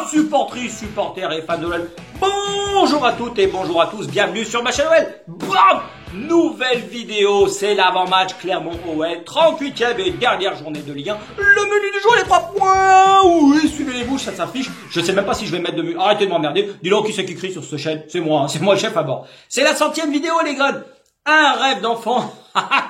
supportrices, supporters et fans de l'OL. Bonjour à toutes et bonjour à tous, bienvenue sur ma chaîne OL. Bam! Nouvelle vidéo, c'est l'avant-match Clermont-OL, 38e et dernière journée de Ligue 1. Le menu du jour, les 3 points. Oui, suivez les bouches, ça s'affiche. Je sais même pas si je vais mettre de menu. Arrêtez de m'emmerder. Dis-donc qui c'est qui crie sur ce chaîne. C'est moi, c'est moi le chef à bord. C'est la 100e vidéo, les gars. Un rêve d'enfant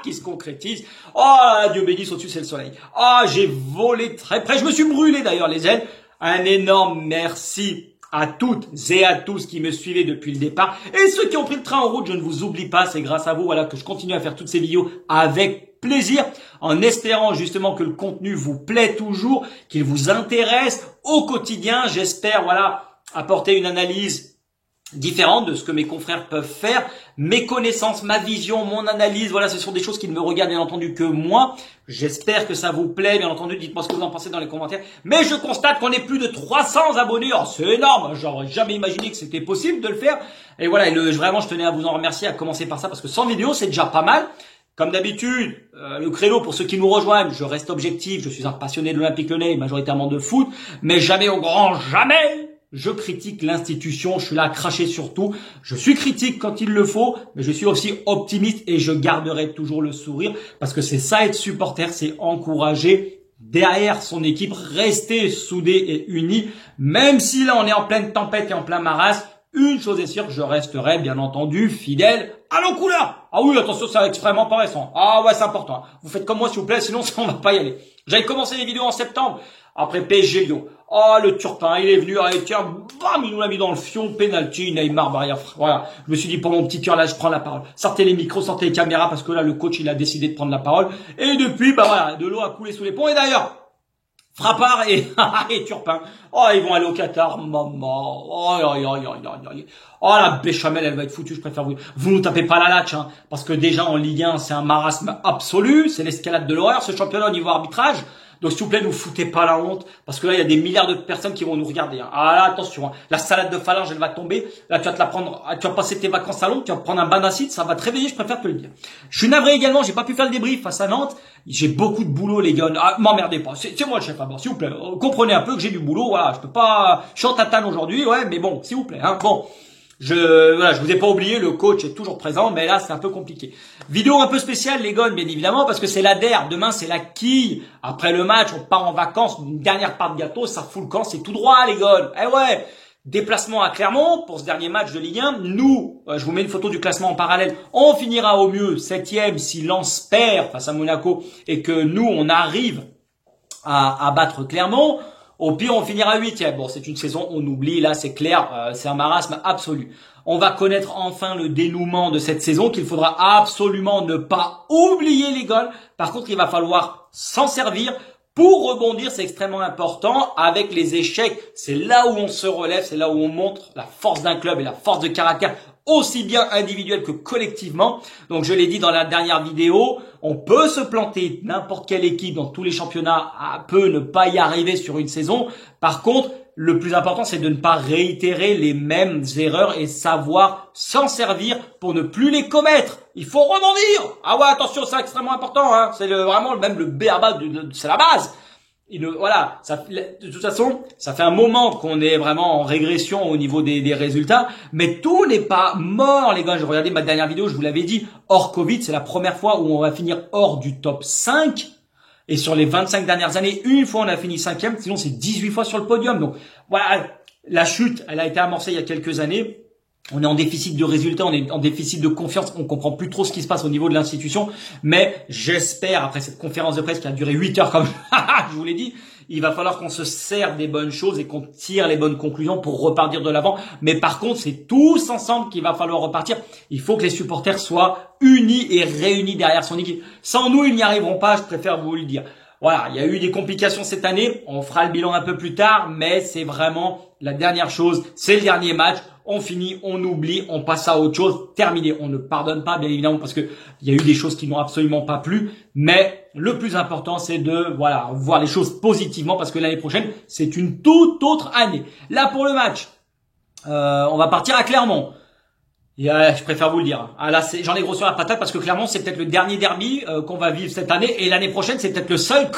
qui se concrétise. Oh, Dieu bénisse, au-dessus c'est le soleil. Oh, j'ai volé très près. Je me suis brûlé d'ailleurs les ailes. Un énorme merci à toutes et à tous qui me suivaient depuis le départ. Et ceux qui ont pris le train en route, je ne vous oublie pas. C'est grâce à vous voilà, que je continue à faire toutes ces vidéos avec plaisir, en espérant justement que le contenu vous plaît toujours, qu'il vous intéresse au quotidien. J'espère voilà apporter une analyse différente de ce que mes confrères peuvent faire, mes connaissances, ma vision, mon analyse, voilà, ce sont des choses qui ne me regardent bien entendu que moi. J'espère que ça vous plaît, bien entendu, dites-moi ce que vous en pensez dans les commentaires. Mais je constate qu'on est plus de 300 abonnés, oh, c'est énorme, j'aurais jamais imaginé que c'était possible de le faire. Et voilà, vraiment je tenais à vous en remercier, à commencer par ça, parce que 100 vidéos c'est déjà pas mal. Comme d'habitude, le créneau pour ceux qui nous rejoignent, je reste objectif, je suis un passionné de l'Olympique Lyonnais, majoritairement de foot, mais jamais au grand jamais je critique l'institution, je suis là à cracher sur tout. Je suis critique quand il le faut, mais je suis aussi optimiste et je garderai toujours le sourire parce que c'est ça être supporter, c'est encourager derrière son équipe, rester soudé et uni. Même si là on est en pleine tempête et en plein marasme, une chose est sûre, je resterai bien entendu fidèle à nos couleurs. Ah oui, attention, c'est extrêmement pas récent. Ah ouais, c'est important. Vous faites comme moi s'il vous plaît, sinon on va pas y aller. J'avais commencé les vidéos en septembre, après PSG Lyon. Oh, le Turpin, il est venu, allez, tiens, bam, il nous l'a mis dans le fion, penalty, Neymar, barrière, voilà. Je me suis dit, pour mon petit cœur, là, je prends la parole. Sortez les micros, sortez les caméras, parce que là, le coach, il a décidé de prendre la parole. Et depuis, bah voilà, de l'eau a coulé sous les ponts. Et d'ailleurs, Frappard et Turpin. Oh, ils vont aller au Qatar, maman. Oh, la béchamel, elle va être foutue, je préfère vous nous tapez pas la latche, hein. Parce que déjà, en Ligue 1, c'est un marasme absolu. C'est l'escalade de l'horreur, ce championnat au niveau arbitrage. Donc, s'il vous plaît, ne vous foutez pas la honte. Parce que là, il y a des milliards de personnes qui vont nous regarder, hein. Ah là, attention, hein. La salade de phalange, elle va tomber. Là, tu vas te la prendre, tu vas passer tes vacances à Londres, tu vas prendre un bain d'acide, ça va te réveiller, je préfère te le dire. Je suis navré également, j'ai pas pu faire le débrief face à Nantes. J'ai beaucoup de boulot, les gars. Ah, m'emmerdez pas. C'est moi le chef à bord, s'il vous plaît. Comprenez un peu que j'ai du boulot, voilà. Je peux pas, je suis en tatane aujourd'hui, ouais, mais bon, s'il vous plaît, hein. Bon. Voilà, je vous ai pas oublié, le coach est toujours présent, mais là, c'est un peu compliqué. Vidéo un peu spéciale, les gars, bien évidemment, parce que c'est la DER. Demain, c'est la quille. Après le match, on part en vacances, une dernière part de gâteau, ça fout le camp, c'est tout droit, les gars. Eh ouais. Déplacement à Clermont pour ce dernier match de Ligue 1. Nous, je vous mets une photo du classement en parallèle. On finira au mieux 7e si Lens perd face à Monaco et que nous, on arrive à battre Clermont. Au pire, on finira 8e. Bon, c'est une saison, on oublie, là, c'est clair, c'est un marasme absolu. On va connaître enfin le dénouement de cette saison qu'il faudra absolument ne pas oublier, les gars. Par contre, il va falloir s'en servir pour rebondir, c'est extrêmement important. Avec les échecs, c'est là où on se relève, c'est là où on montre la force d'un club et la force de caractère, aussi bien individuel que collectivement. Donc je l'ai dit dans la dernière vidéo, on peut se planter, n'importe quelle équipe dans tous les championnats peut ne pas y arriver sur une saison. Par contre, le plus important, c'est de ne pas réitérer les mêmes erreurs et savoir s'en servir pour ne plus les commettre. Il faut rebondir. Ah ouais, attention, c'est extrêmement important, hein. C'est vraiment même le b.a.-ba, c'est la base. Voilà, de toute façon, ça fait un moment qu'on est vraiment en régression au niveau des résultats, mais tout n'est pas mort, les gars. Je regardais ma dernière vidéo, je vous l'avais dit, hors Covid, c'est la première fois où on va finir hors du top 5. Et sur les 25 dernières années, une fois on a fini 5e, sinon c'est 18 fois sur le podium. Donc voilà, la chute, elle a été amorcée il y a quelques années. On est en déficit de résultats, on est en déficit de confiance, on comprend plus trop ce qui se passe au niveau de l'institution, mais j'espère, après cette conférence de presse qui a duré 8 heures comme je vous l'ai dit, il va falloir qu'on se serve des bonnes choses et qu'on tire les bonnes conclusions pour repartir de l'avant. Mais par contre, c'est tous ensemble qu'il va falloir repartir. Il faut que les supporters soient unis et réunis derrière son équipe. Sans nous, ils n'y arriveront pas, je préfère vous le dire. Voilà, il y a eu des complications cette année, on fera le bilan un peu plus tard, mais c'est vraiment la dernière chose, c'est le dernier match. On finit, on oublie, on passe à autre chose, terminé. On ne pardonne pas, bien évidemment, parce que il y a eu des choses qui n'ont absolument pas plu. Mais le plus important, c'est de voilà voir les choses positivement, parce que l'année prochaine, c'est une toute autre année. Là, pour le match, on va partir à Clermont. Je préfère vous le dire. Ah là, j'en ai gros sur la patate parce que clairement, c'est peut-être le dernier derby qu'on va vivre cette année et l'année prochaine, c'est peut-être le seul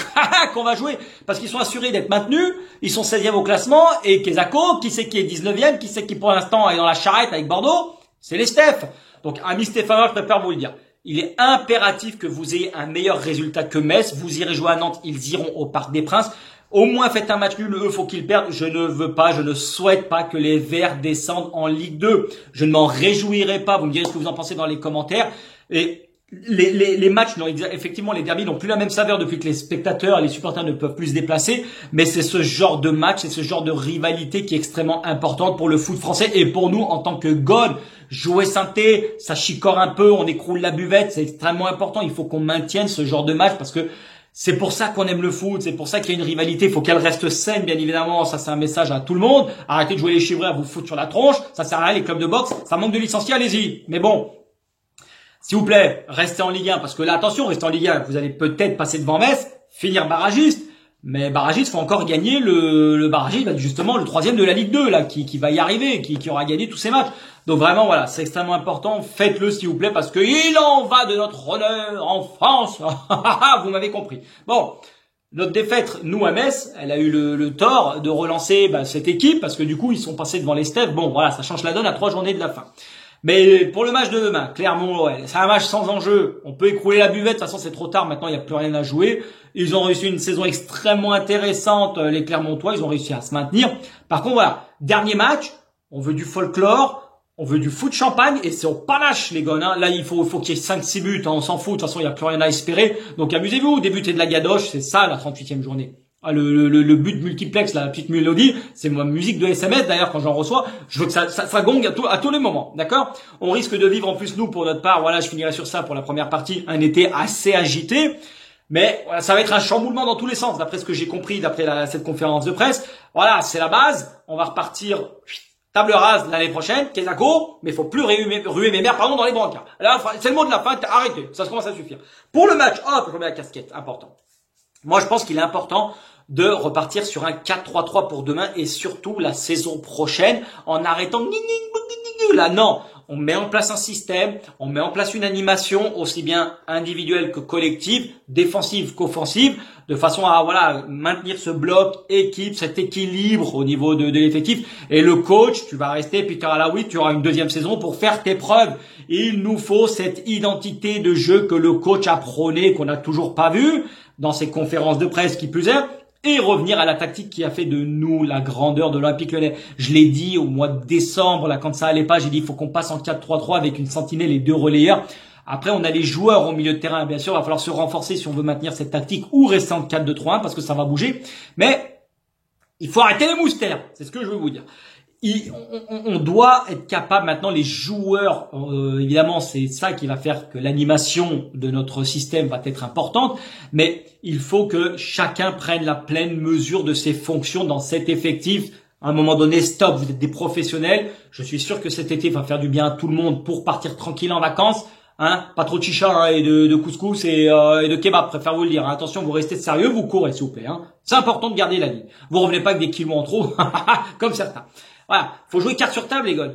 qu'on va jouer parce qu'ils sont assurés d'être maintenus. Ils sont 16e au classement et Kesako, qui c'est qui est 19e, qui c'est qui pour l'instant est dans la charrette avec Bordeaux, c'est les Steph. Donc, ami Stéphanois, je préfère vous le dire. Il est impératif que vous ayez un meilleur résultat que Metz. Vous irez jouer à Nantes, ils iront au Parc des Princes. Au moins faites un match nul, eux faut qu'ils perdent. Je ne veux pas, je ne souhaite pas que les Verts descendent en Ligue 2. Je ne m'en réjouirai pas. Vous me direz ce que vous en pensez dans les commentaires. Et les matchs, effectivement, les derbys n'ont plus la même saveur depuis que les spectateurs et les supporters ne peuvent plus se déplacer. Mais c'est ce genre de match, c'est ce genre de rivalité qui est extrêmement importante pour le foot français et pour nous en tant que God. Jouer synthé, ça chicore un peu, on écroule la buvette, c'est extrêmement important. Il faut qu'on maintienne ce genre de match parce que c'est pour ça qu'on aime le foot, c'est pour ça qu'il y a une rivalité, il faut qu'elle reste saine, bien évidemment, ça c'est un message à tout le monde. Arrêtez de jouer les chivrés à vous foutre sur la tronche, ça sert à rien les clubs de boxe, ça manque de licenciés, allez-y. Mais bon, s'il vous plaît, restez en Ligue 1, parce que là, attention, restez en Ligue 1, vous allez peut-être passer devant Metz, finir barragiste, mais barragiste, faut encore gagner le barragiste, justement le 3e de la Ligue 2, là, qui va y arriver, qui aura gagné tous ses matchs. Donc vraiment, voilà, c'est extrêmement important. Faites-le, s'il vous plaît, parce que il en va de notre honneur en France. Vous m'avez compris. Bon, notre défaite, nous, à Metz, elle a eu le tort de relancer cette équipe, parce que du coup, ils sont passés devant les Steph. Bon, voilà, ça change la donne à 3 journées de la fin. Mais pour le match de demain, Clermont-OL, c'est un match sans enjeu. On peut écrouler la buvette. De toute façon, c'est trop tard. Maintenant, il n'y a plus rien à jouer. Ils ont réussi une saison extrêmement intéressante. Les Clermontois, ils ont réussi à se maintenir. Par contre, voilà, dernier match, on veut du folklore. On veut du foot champagne et c'est au panache les gars. Hein. Là, il faut qu'il y ait 5-6 buts. Hein. On s'en fout. De toute façon, il n'y a plus rien à espérer. Donc, amusez-vous. Débutez de la gadoche. C'est ça, la 38e journée. Ah, le but multiplex, la petite mélodie, c'est ma musique de SMS. D'ailleurs, quand j'en reçois, je veux que ça gongue à tous les moments. D'accord? On risque de vivre en plus, nous, pour notre part. Voilà, je finirai sur ça pour la première partie. Un été assez agité. Mais voilà, ça va être un chamboulement dans tous les sens, d'après ce que j'ai compris, d'après cette conférence de presse. Voilà, c'est la base. On va repartir... Table rase l'année prochaine, Kesako, mais il faut plus ruer mes mères, dans les brancards. Là, c'est le mot de la fin, arrêtez, ça commence à suffire. Pour le match, je remets la casquette, important. Moi, je pense qu'il est important de repartir sur un 4-3-3 pour demain et surtout la saison prochaine en arrêtant là, non. On met en place un système, on met en place une animation aussi bien individuelle que collective, défensive qu'offensive, de façon à maintenir ce bloc équipe, cet équilibre au niveau de l'effectif. Et le coach, tu vas rester Peter Alaoui, tu auras une deuxième saison pour faire tes preuves. Il nous faut cette identité de jeu que le coach a prônée, qu'on n'a toujours pas vue dans ses conférences de presse qui plus est. Et revenir à la tactique qui a fait de nous la grandeur de l'Olympique Lyonnais. Je l'ai dit au mois de décembre, là, quand ça allait pas, j'ai dit il faut qu'on passe en 4-3-3 avec une sentinelle et 2 relayeurs. Après, on a les joueurs au milieu de terrain, bien sûr, il va falloir se renforcer si on veut maintenir cette tactique ou rester en 4-2-3-1 parce que ça va bouger. Mais il faut arrêter les moustaires, c'est ce que je veux vous dire. On doit être capable maintenant, les joueurs, évidemment c'est ça qui va faire que l'animation de notre système va être importante, mais il faut que chacun prenne la pleine mesure de ses fonctions dans cet effectif. À un moment donné, stop, vous êtes des professionnels, je suis sûr que cet été va faire du bien à tout le monde pour partir tranquille en vacances. Pas trop de chicha et de couscous et de kebab, préfère vous le dire. Attention, vous restez sérieux, vous courez s'il vous plaît. C'est important de garder la ligne. Vous revenez pas avec des kilos en trop, comme certains. Voilà, faut jouer carte sur table les gars.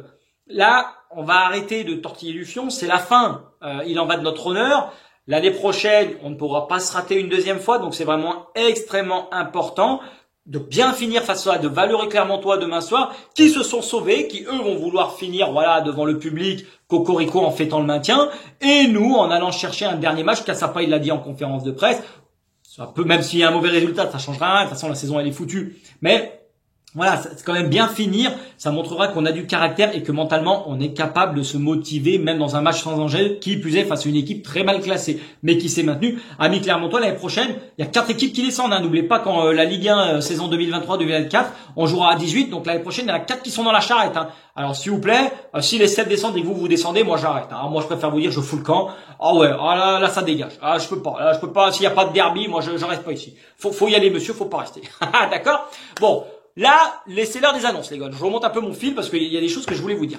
Là, on va arrêter de tortiller du fion, c'est la fin. Il en va de notre honneur. L'année prochaine, on ne pourra pas se rater une deuxième fois, donc c'est vraiment extrêmement important de bien finir face à de valeureux Clermontois demain soir, qui se sont sauvés, qui eux vont vouloir finir devant le public, cocorico en fêtant le maintien, et nous en allant chercher un dernier match, Cassapa il l'a dit en conférence de presse, ça peut, même s'il y a un mauvais résultat, ça changera rien, de toute façon la saison elle est foutue, mais voilà, c'est quand même bien finir, ça montrera qu'on a du caractère et que mentalement on est capable de se motiver même dans un match sans enjeu, qui plus est face à une équipe très mal classée, mais qui s'est maintenue. Amis Clermontois, l'année prochaine, il y a 4 équipes qui descendent, N'oubliez pas quand la Ligue 1 saison 2023-2024, on jouera à 18, donc l'année prochaine il y en a 4 qui sont dans la charrette. Alors s'il vous plaît, si les 7 descendent et que vous descendez, moi j'arrête. Moi je préfère vous dire, je fous le camp. Là ça dégage. Je peux pas, s'il y a pas de derby, moi je reste pas ici. Faut y aller monsieur, faut pas rester. D'accord? Bon. Là, c'est l'heure des annonces, les gars. Je remonte un peu mon fil parce qu'il y a des choses que je voulais vous dire.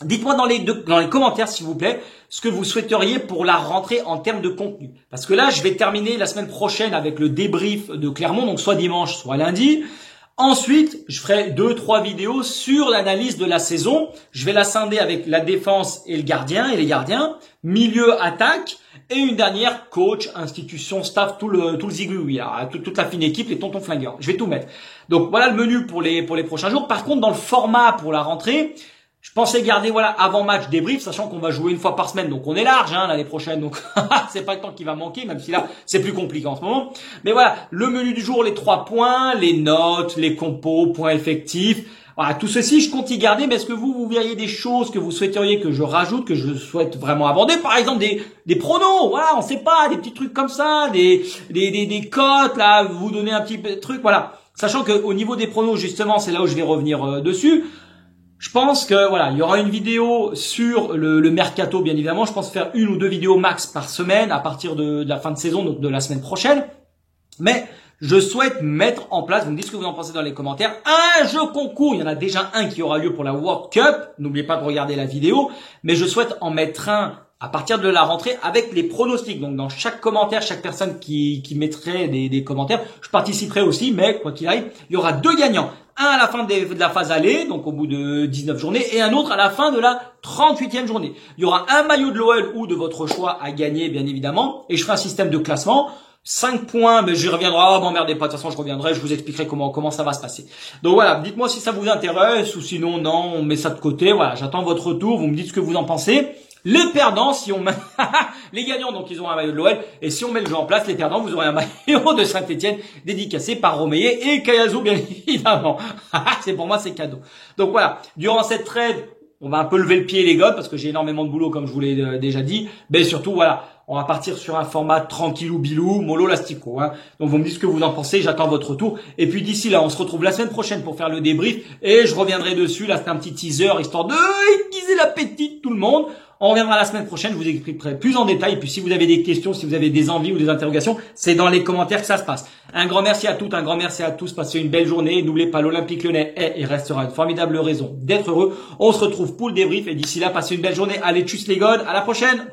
Dites-moi dans les commentaires, s'il vous plaît, ce que vous souhaiteriez pour la rentrée en termes de contenu. Parce que là, je vais terminer la semaine prochaine avec le débrief de Clermont, donc soit dimanche, soit lundi. Ensuite, je ferai 2-3 vidéos sur l'analyse de la saison. Je vais la scinder avec la défense et le gardien et les gardiens, milieu, attaque et une dernière coach, institution, staff, tout le zigouigoui, toute la fine équipe, les tontons flingueurs. Je vais tout mettre. Donc voilà le menu pour les prochains jours. Par contre, dans le format pour la rentrée, je pensais garder avant match débrief, sachant qu'on va jouer une fois par semaine, donc on est large l'année prochaine, donc c'est pas le temps qui va manquer, même si là c'est plus compliqué en ce moment. Mais voilà, le menu du jour, les 3 points, les notes, les compos, points effectifs. Voilà, tout ceci, je compte y garder, mais est-ce que vous verriez des choses que vous souhaiteriez que je rajoute, que je souhaite vraiment aborder? Par exemple, des pronos, voilà, on sait pas, des petits trucs comme ça, des cotes, là, vous donner un petit truc, voilà. Sachant que au niveau des pronos, justement, c'est là où je vais revenir dessus. Je pense que voilà, il y aura une vidéo sur le mercato, bien évidemment. Je pense faire 1 ou 2 vidéos max par semaine à partir de la fin de saison, donc de la semaine prochaine. Mais je souhaite mettre en place, vous me dites ce que vous en pensez dans les commentaires, un jeu concours. Il y en a déjà un qui aura lieu pour la World Cup. N'oubliez pas de regarder la vidéo. Mais je souhaite en mettre un à partir de la rentrée avec les pronostics. Donc dans chaque commentaire, chaque personne qui mettrait des commentaires, je participerai aussi, mais quoi qu'il aille, il y aura 2 gagnants. Un à la fin de la phase aller, donc au bout de 19 journées, et un autre à la fin de la 38e journée. Il y aura un maillot de l'OL ou de votre choix à gagner, bien évidemment, et je ferai un système de classement. 5 points, mais j'y reviendrai. M'emmerdez pas, de toute façon je reviendrai, je vous expliquerai comment ça va se passer. Donc voilà, dites-moi si ça vous intéresse, ou sinon non, on met ça de côté. Voilà, j'attends votre retour, vous me dites ce que vous en pensez. Les perdants, si on met les gagnants, donc ils ont un maillot de l'OL, et si on met le jeu en place, les perdants, vous aurez un maillot de Saint-Etienne dédicacé par Romeyer et Kayazo, bien évidemment. C'est pour moi, c'est cadeau. Donc voilà, durant cette trade, on va un peu lever le pied les gars, parce que j'ai énormément de boulot, comme je vous l'ai déjà dit. Mais surtout, voilà, on va partir sur un format tranquillou bilou, mollo lastico. Donc vous me dites ce que vous en pensez, j'attends votre retour. Et puis d'ici là, on se retrouve la semaine prochaine pour faire le débrief, et je reviendrai dessus. Là, c'est un petit teaser, histoire de aiguiser l'appétit de tout le monde. On reviendra la semaine prochaine, je vous expliquerai plus en détail. Et puis si vous avez des questions, si vous avez des envies ou des interrogations, c'est dans les commentaires que ça se passe. Un grand merci à toutes, un grand merci à tous. Passez une belle journée. N'oubliez pas, l'Olympique Lyonnais est et restera une formidable raison d'être heureux. On se retrouve pour le débrief. Et d'ici là, passez une belle journée. Allez, tchuss les gones. À la prochaine.